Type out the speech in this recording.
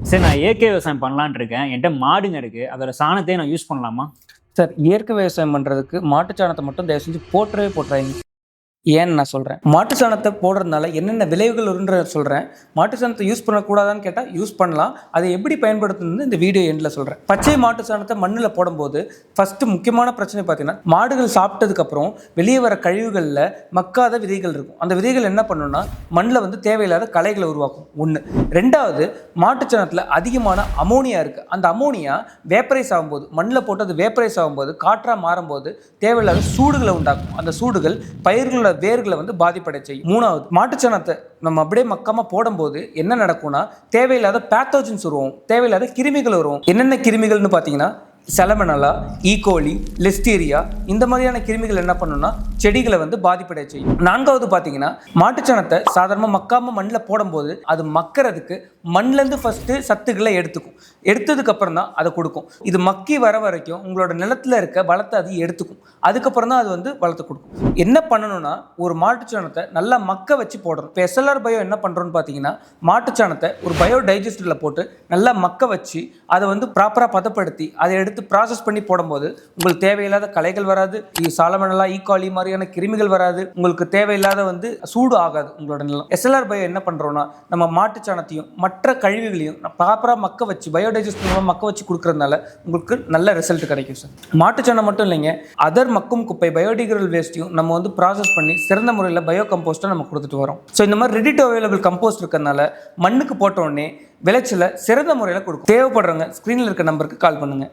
சரி, நான் இயற்கை விவசாயம் பண்ணலான்னு இருக்கேன். என்கிட்ட மாடுங்க இருக்கு. அதோட சாணத்தையும் நான் யூஸ் பண்ணலாமா? சார், இயற்கை விவசாயம் பண்றதுக்கு மாட்டுச் சாணத்த மட்டும் தயவு செஞ்சு போற்றவே போட்றாதீங்க. ஏன்னு நான் சொல்றேன். மாட்டு சாணத்த போடுறதுனால என்னென்ன விளைவுகள் வரும்ன்றத சொல்றேன். மாட்டு சாணத்த யூஸ் பண்ணக்கூடாதான்னு கேட்டா யூஸ் பண்ணலாம். அதை எப்படி பயன்படுத்தணும்னு இந்த வீடியோ எண்ட்ல சொல்றேன். பச்சை மாட்டு சாணத்த மண்ணுல போடும்போது ஃபர்ஸ்ட் முக்கியமான பிரச்சனை பார்த்தீங்கன்னா, மாடுகள் சாப்பிட்டதுக்கு அப்புறம் வெளியே வர கழிவுகள்ல மக்காத விதைகள் இருக்கும். அந்த விதைகள் என்ன பண்ணும்னா மண்ணில் வந்து தேவையில்லாத களைகளை உருவாக்கும். ஒன்று. ரெண்டாவது, மாட்டு சாணத்துல அதிகமான அமோனியா இருக்கு. அந்த அமோனியா வேப்பரைஸ் ஆகும்போது, மண்ணில் போட்டு அது வேப்பரைஸ் ஆகும்போது, காற்றா மாறும்போது தேவையில்லாத சூடுகளை உண்டாக்கும். அந்த சூடுகள் பயிர்களோட வேர்களை வந்து பாதிப்படை செய்யும். மூணாவது, மாட்டுச்சாணத்தை நம்ம அப்படியே மக்காம போடும்போது என்ன நடக்கும்னா தேவையில்லாத பேத்தோஜன்ஸ் வருவோம், தேவையில்லாத கிருமிகள் வருவோம். என்னென்ன கிருமிகள்னு பார்த்தீங்கன்னா செலமனலா, ஈகோலி, லிஸ்டீரியா, இந்த மாதிரியான கிருமிகள் என்ன பண்ணுன்னா செடிகளை வந்து பாதிப்படை செய்யும். நான்காவது பார்த்தீங்கன்னா, மாட்டுச்சாணத்தை சாதாரணமாக மக்காம மண்ணில் போடும்போது அது மக்கறதுக்கு மண்ணிலேருந்து ஃபர்ஸ்ட் சத்துக்களை எடுத்ததுக்கு அப்புறம் தான் அதை கொடுக்கும். இது மக்கி வர வரைக்கும் உங்களோட நிலத்தில் இருக்க வளத்தை அது எடுத்துக்கும். அதுக்கப்புறம் தான் அது வந்து வளத்தை கொடுக்கும். என்ன பண்ணணும்னா, ஒரு மாட்டுச்சாணத்தை நல்லா மக்க வச்சு போடணும். இப்போ எஸ்எல்ஆர் பயோ என்ன பண்ணுறோன்னு பார்த்தீங்கன்னா, மாட்டுச்சாணத்தை ஒரு பயோ டைஜஸ்டரில் போட்டு நல்லா மக்க வச்சு அதை வந்து ப்ராப்பராக பதப்படுத்தி அதை எடுத்து ப்ராசஸ் பண்ணி போடும்போது உங்களுக்கு தேவையில்லாத களைகள் வராது, சாலமனலா, ஈகாலி மாதிரியான கிருமிகள் வராது, உங்களுக்கு தேவையில்லாத வந்து சூடு ஆகாது உங்களோட நிலம். எஸ்எல்ஆர் பயோ என்ன பண்றோம்னா, நம்ம மாட்டு சாணத்தையும் மற்ற கழிவுகளையும் ப்ராப்பரா மக்க வச்சு பயோடைஜஸ்ட் மக்க வச்சு கொடுக்கறதுனால உங்களுக்கு நல்ல ரிசல்ட் கிடைக்கும் சார். மாட்டு சாணம் மட்டும் இல்லைங்க, அதர் மக்கும் குப்பை பயோடிகிரேடபிள் வேஸ்ட்டையும் நம்ம வந்து ப்ராசஸ் பண்ணி சிறந்த முறையில் பயோ கம்போஸ்ட்டை நம்ம கொடுத்துட்டு வரோம். ஸோ இந்த மாதிரி ரெடி டு அவைலபிள் கம்போஸ்ட் இருக்கிறதுனால மண்ணுக்கு போட்ட உடனே விளைச்சலை சிறந்த முறையில் கொடுக்கும். தேவைப்படுறவங்க ஸ்க்ரீனில் இருக்க நம்பருக்கு கால் பண்ணுங்க.